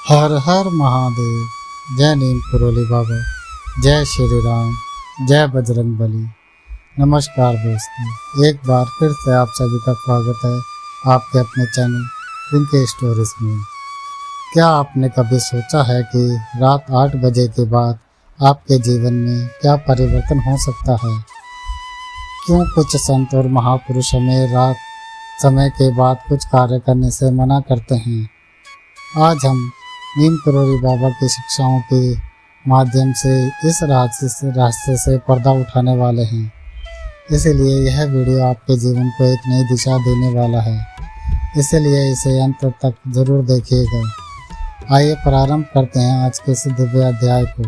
हर हर महादेव। जय नीम करोली बाबा, जय श्री राम, जय बजरंग बली। नमस्कार दोस्तों, एक बार फिर से आप सभी का स्वागत है आपके अपने चैनल रिंकी स्टोरीज में। क्या आपने कभी सोचा है कि रात 8 बजे के बाद आपके जीवन में क्या परिवर्तन हो सकता है? क्यों कुछ संत और महापुरुष हमें रात समय के बाद कुछ कार्य करने से मना करते हैं? आज हम नीम करोली बाबा की शिक्षाओं के माध्यम से इस रास्ते से पर्दा उठाने वाले हैं। इसलिए यह वीडियो आपके जीवन को एक नई दिशा देने वाला है, इसलिए इसे अंत तक जरूर देखिएगा। आइए प्रारंभ करते हैं आज के इस दिव्य अध्याय को।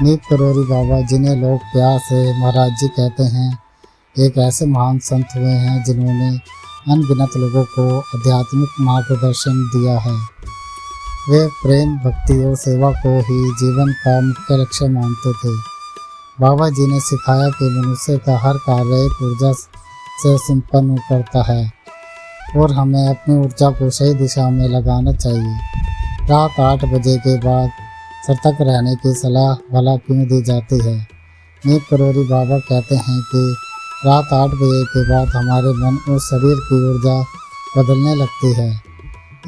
नीम करोली बाबा, जिन्हें लोग प्यार से महाराज जी कहते हैं, एक ऐसे महान संत हुए हैं जिन्होंने अनगिनत लोगों को आध्यात्मिक मार्गदर्शन दिया है। वे प्रेम, भक्ति और सेवा को ही जीवन का मुख्य लक्ष्य मानते थे। बाबा जी ने सिखाया कि मनुष्य का हर कार्य एक ऊर्जा से संपन्न करता है और हमें अपनी ऊर्जा को सही दिशा में लगाना चाहिए। रात 8 बजे के बाद सतर्क रहने की सलाह भला क्यों दी जाती है? नीम करोली बाबा कहते हैं कि रात 8 बजे के बाद हमारे मन और शरीर की ऊर्जा बदलने लगती है।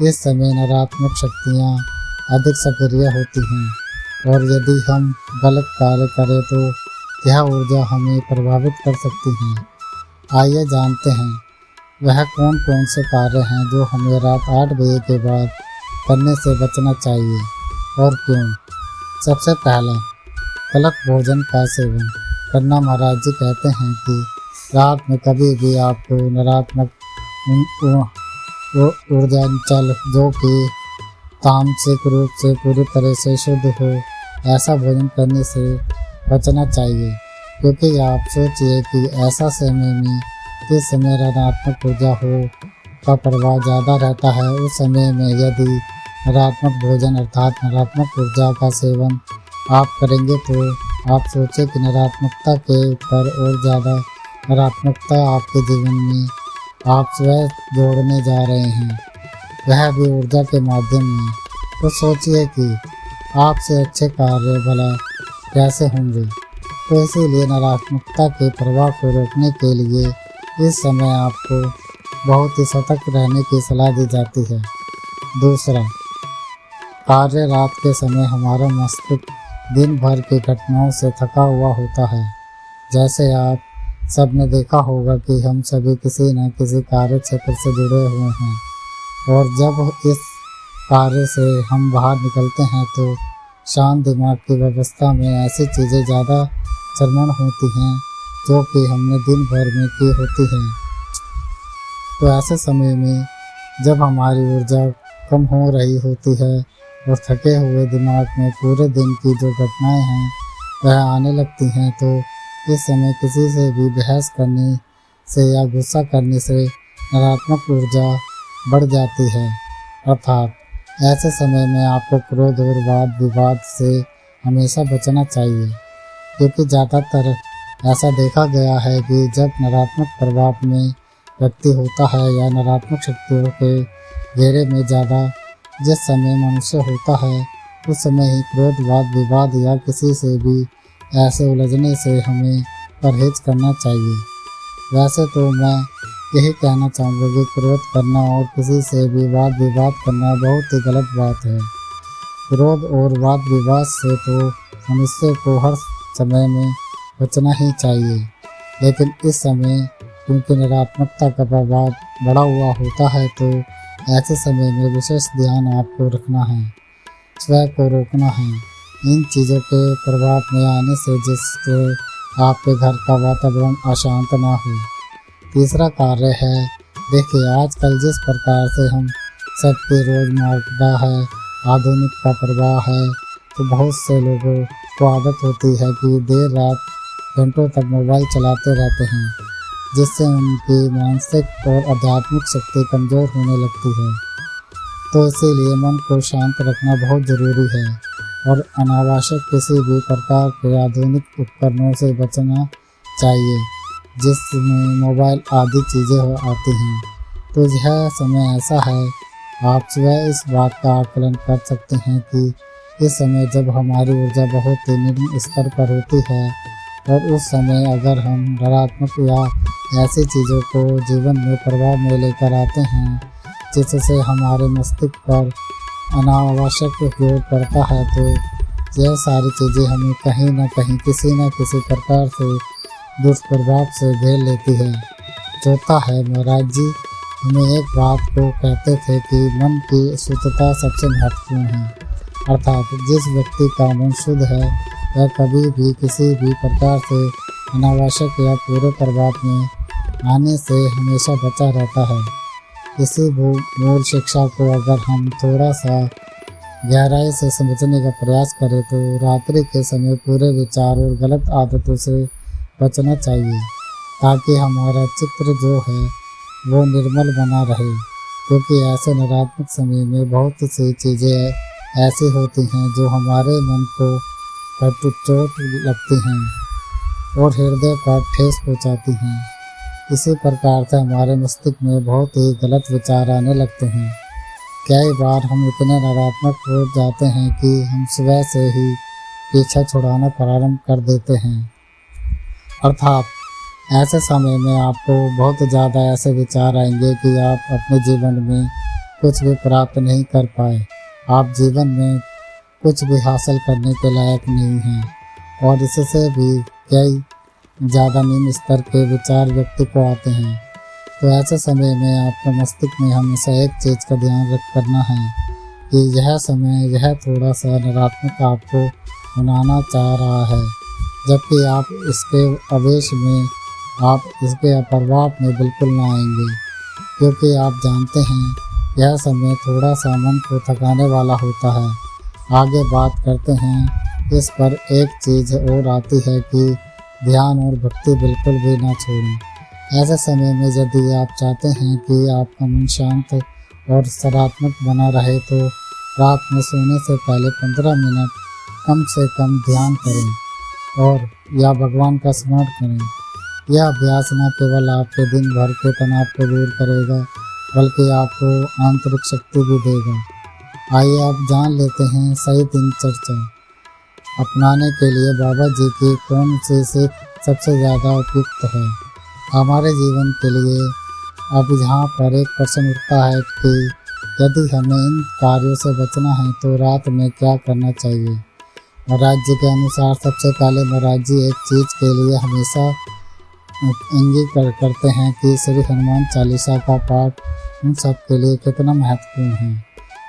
इस समय नकारात्मक शक्तियाँ अधिक सक्रिय होती हैं और यदि हम गलत कार्य करें तो यह ऊर्जा हमें प्रभावित कर सकती हैं। आइए जानते हैं वह कौन कौन से कार्य हैं जो हमें रात 8 बजे के बाद करने से बचना चाहिए और क्यों। सबसे पहला, गलत भोजन का सेवन करना। महाराज जी कहते हैं कि रात में कभी भी आपको नकारात्मक ऊर्जा चल जो कि तामसिक रूप से पूरी तरह से शुद्ध हो, ऐसा भोजन करने से बचना चाहिए। क्योंकि आप सोचिए कि ऐसा समय में जिस समय ऋणात्मक ऊर्जा हो का प्रभाव ज़्यादा रहता है, उस समय में यदि नकारात्मक भोजन अर्थात नकारात्मक ऊर्जा का सेवन आप करेंगे तो आप सोचें कि नकारात्मकता के ऊपर और ज़्यादा नकारात्मकता आपके जीवन में आप स्वयं जोड़ने जा रहे हैं, वह भी ऊर्जा के माध्यम में। तो सोचिए कि आपसे अच्छे कार्य भला कैसे होंगे। तो इसीलिए नकारात्मकता के प्रभाव को रोकने के लिए इस समय आपको बहुत ही सतर्क रहने की सलाह दी जाती है। दूसरा कार्य, रात के समय हमारा मस्तिष्क दिन भर की घटनाओं से थका हुआ होता है। जैसे आप सब ने देखा होगा कि हम सभी किसी न किसी कार्य क्षेत्र से जुड़े हुए हैं और जब इस कार्य से हम बाहर निकलते हैं तो शांत दिमाग की व्यवस्था में ऐसी चीज़ें ज़्यादा चरमन होती हैं जो कि हमने दिन भर में की होती हैं। तो ऐसे समय में जब हमारी ऊर्जा कम हो रही होती है और थके हुए दिमाग में पूरे दिन की जो घटनाएं हैं वह आने लगती हैं, तो इस समय किसी से भी बहस करने से या गुस्सा करने से नकारात्मक ऊर्जा बढ़ जाती है। अर्थात ऐसे समय में आपको क्रोध और वाद विवाद से हमेशा बचना चाहिए, क्योंकि ज़्यादातर ऐसा देखा गया है कि जब नकारात्मक प्रभाव में व्यक्ति होता है या नकारात्मक शक्तियों के घेरे में ज़्यादा जिस समय मनुष्य होता है, उस समय ही क्रोध, वाद विवाद या किसी से भी ऐसे उलझने से हमें परहेज करना चाहिए। वैसे तो मैं यही कहना चाहूँगा कि क्रोध करना और किसी से भी वाद विवाद करना बहुत ही गलत बात है। क्रोध और वाद विवाद से तो मनुष्य को हर समय में बचना ही चाहिए, लेकिन इस समय क्योंकि नकारात्मकता का प्रभाव बढ़ा हुआ होता है, तो ऐसे समय में विशेष ध्यान आपको रखना है, स्वयं को रोकना है इन चीज़ों के प्रभाव में आने से, जिससे आपके घर का वातावरण अशांत ना हो। तीसरा कार्य है, देखिए आजकल जिस प्रकार से हम सबके रोज़मर्रा है आधुनिक का प्रभाव है, तो बहुत से लोगों को आदत होती है कि देर रात घंटों तक मोबाइल चलाते रहते हैं, जिससे उनकी मानसिक और आध्यात्मिक शक्ति कमज़ोर होने लगती है। तो इसीलिए मन को शांत रखना बहुत ज़रूरी है और अनावश्यक किसी भी प्रकार के आधुनिक उपकरणों से बचना चाहिए जिसमें मोबाइल आदि चीज़ें आती हैं। तो यह समय ऐसा है आप स्वयं इस बात का आकलन कर सकते हैं कि इस समय जब हमारी ऊर्जा बहुत ही निम्न स्तर पर होती है और उस समय अगर हम नकारात्मक या ऐसी चीज़ों को जीवन में प्रभाव में लेकर आते हैं जिससे हमारे मस्तिष्क पर अनावश्यक उपयोग पड़ता है, तो यह सारी चीज़ें हमें कहीं न कहीं किसी न किसी प्रकार से दुष्प्रभाव से घेर लेती है। चौथा है, महाराज जी हमें एक बात को कहते थे कि मन की शुद्धता सबसे महत्वपूर्ण है, अर्थात जिस व्यक्ति का मन शुद्ध है वह कभी भी किसी भी प्रकार से अनावश्यक या पूरे प्रभाव में आने से हमेशा बचा रहता है। इसी मूल शिक्षा को अगर हम थोड़ा सा गहराई से समझने का प्रयास करें तो रात्रि के समय पूरे विचार और गलत आदतों से बचना चाहिए, ताकि हमारा चित्र जो है वो निर्मल बना रहे, क्योंकि ऐसे नकारात्मक समय में बहुत सी चीज़ें ऐसी होती हैं जो हमारे मन को चोट लगती हैं और हृदय पर ठेस पहुँचाती हैं। इसी प्रकार से हमारे मस्तिष्क में बहुत ही गलत विचार आने लगते हैं। कई बार हम इतने नकारात्मक हो जाते हैं कि हम स्वयं से ही पीछा छुड़ाना प्रारंभ कर देते हैं, अर्थात ऐसे समय में आपको बहुत ज़्यादा ऐसे विचार आएंगे कि आप अपने जीवन में कुछ भी प्राप्त नहीं कर पाए, आप जीवन में कुछ भी हासिल करने के लायक नहीं हैं और इससे भी कई ज़्यादा निम्न स्तर के विचार व्यक्ति को आते हैं। तो ऐसे समय में आपके मस्तिष्क में हमेशा एक चीज़ का ध्यान करना है कि यह समय यह थोड़ा सा नकारात्मक आपको बनाना चाह रहा है, जबकि आप इसके आवेश में आप इसके प्रभाव में बिल्कुल ना आएंगे, क्योंकि आप जानते हैं यह समय थोड़ा सा मन को थकाने वाला होता है। आगे बात करते हैं इस पर। एक चीज़ और आती है कि ध्यान और भक्ति बिल्कुल भी ना छोड़ें। ऐसे समय में यदि आप चाहते हैं कि आपका मन शांत और सकारात्मक बना रहे तो रात में सोने से पहले 15 मिनट कम से कम ध्यान करें और या भगवान का स्मरण करें। यह अभ्यास न केवल आपके दिन भर के तनाव को दूर करेगा बल्कि आपको आंतरिक शक्ति भी देगा। आइए अब जान लेते हैं सही दिनचर्या अपनाने के लिए बाबा जी की कौन सी सीख सबसे ज़्यादा उपयुक्त है हमारे जीवन के लिए। अब यहाँ पर एक प्रश्न उठता है कि यदि हमें इन कार्यों से बचना है तो रात में क्या करना चाहिए। महाराज जी के अनुसार सबसे पहले महाराज जी एक चीज़ के लिए हमेशा अंगीकार करते हैं कि श्री हनुमान चालीसा का पाठ उन सब के लिए कितना महत्वपूर्ण है।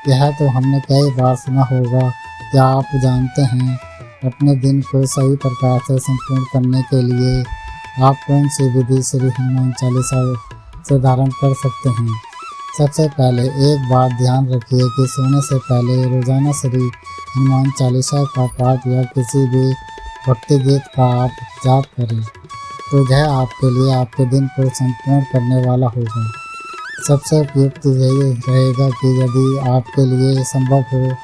यह तो हमने कई बार सुना होगा। क्या आप जानते हैं अपने दिन को सही प्रकार से संपूर्ण करने के लिए आप कौन सी विधि श्री हनुमान चालीसा से धारण कर सकते हैं। सबसे पहले एक बात ध्यान रखिए कि सोने से पहले रोज़ाना श्री हनुमान चालीसा का पाठ या किसी भी भक्ति गीत का आप जाप करें तो यह आपके लिए आपके दिन को संपूर्ण करने वाला होगा। सबसे उपयुक्त यही रहेगा कि यदि आपके लिए संभव हो,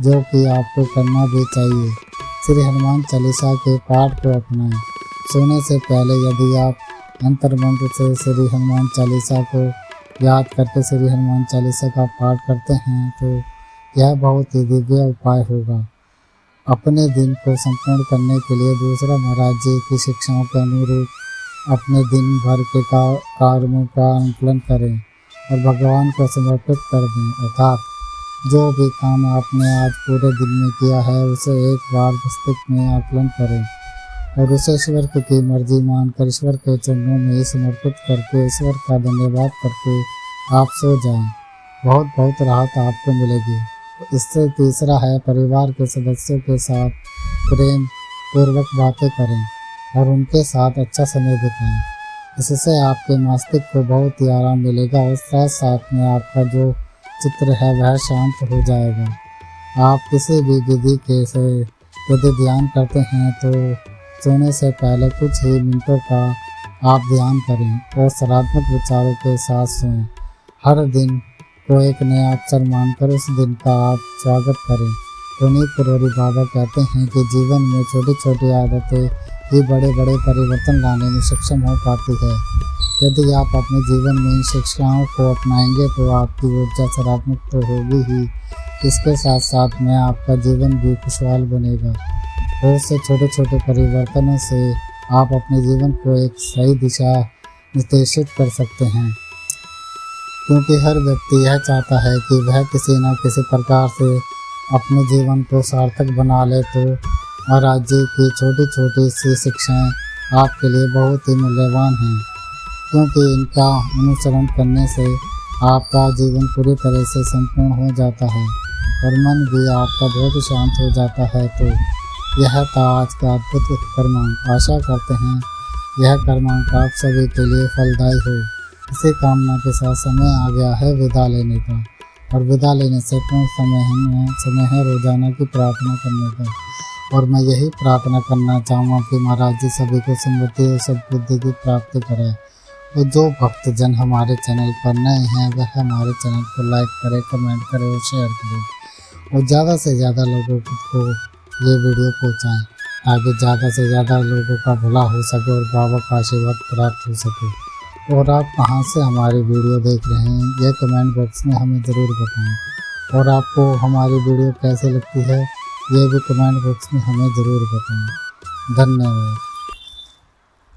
जो कि आपको करना भी चाहिए, श्री हनुमान चालीसा के पाठ को अपनाएं। सोने से पहले यदि आप अंतर्मंत्र से श्री हनुमान चालीसा को याद करके श्री हनुमान चालीसा का पाठ करते हैं तो यह बहुत ही दिव्य उपाय होगा। अपने दिन को संपूर्ण करने के लिए दूसरा, महाराज जी की शिक्षाओं के अनुरूप अपने दिन भर के कार्यों का अनुपालन करें और भगवान को समर्पित कर दें, अर्थात जो भी काम आपने आज पूरे दिन में किया है उसे एक बार मस्तिष्क में आकलन करें और उसे ईश्वर की मर्जी मानकर ईश्वर के चरणों में समर्पित करके ईश्वर का धन्यवाद करके आप सो जाएं। बहुत बहुत राहत आपको मिलेगी। इससे तीसरा है, परिवार के सदस्यों के साथ प्रेम पूर्वक बातें करें और उनके साथ अच्छा समय बिताएं। इससे आपके मस्तिष्क को बहुत ही आराम मिलेगा और साथ साथ में आपका जो चित्र है वह शांत हो जाएगा। आप किसी भी विधि के से यदि ध्यान करते हैं तो सोने से पहले कुछ ही मिनटों का आप ध्यान करें और सकारात्मक विचारों के साथ सोएं। हर दिन को एक नया अवसर मानकर उस दिन का आप स्वागत करें। पुनीत पुरोरी बाबा कहते हैं कि जीवन में छोटी छोटी आदतें ही बड़े बड़े परिवर्तन लाने में सक्षम हो पाती है। यदि आप अपने जीवन में इन शिक्षाओं को अपनाएंगे तो आपकी ऊर्जा सकारात्मक तो होगी ही, इसके साथ साथ में आपका जीवन भी खुशहाल बनेगा। बहुत से छोटे छोटे परिवर्तनों से आप अपने जीवन को एक सही दिशा निर्देशित कर सकते हैं, क्योंकि हर व्यक्ति यह चाहता है कि वह किसी न किसी प्रकार से अपने जीवन को सार्थक बना ले। तो महाराज जी की छोटी छोटी सी शिक्षाएं आपके लिए बहुत ही मूल्यवान हैं, क्योंकि इनका अनुसरण करने से आपका जीवन पूरी तरह से संपूर्ण हो जाता है और मन भी आपका बहुत शांत हो जाता है। तो यह था आज का अद्भुत कर्मांक। आशा करते हैं यह कर्मांक आप सभी के लिए फलदायी हो। इसी कामना के साथ समय आ गया है विदा लेने का, और विदा लेने से पूर्ण समय है रोजाना की प्रार्थना करने का। और मैं यही प्रार्थना करना चाहूँगा कि महाराज जी सभी को समृद्धि और सद्बुद्धि की प्राप्ति करें। और जो भक्तजन हमारे चैनल पर नए हैं वह हमारे चैनल को लाइक करें, कमेंट करें और शेयर करें, और ज़्यादा से ज़्यादा लोगों को ये वीडियो पहुँचाएँ, ताकि ज़्यादा से ज़्यादा लोगों का भला हो सके और बाबा का आशीर्वाद प्राप्त हो सके। और आप कहाँ से हमारी वीडियो देख रहे हैं ये कमेंट बॉक्स में हमें ज़रूर बताएं, और आपको हमारी वीडियो कैसे लगती है ये भी कमेंट बॉक्स में हमें ज़रूर बताएं। धन्यवाद।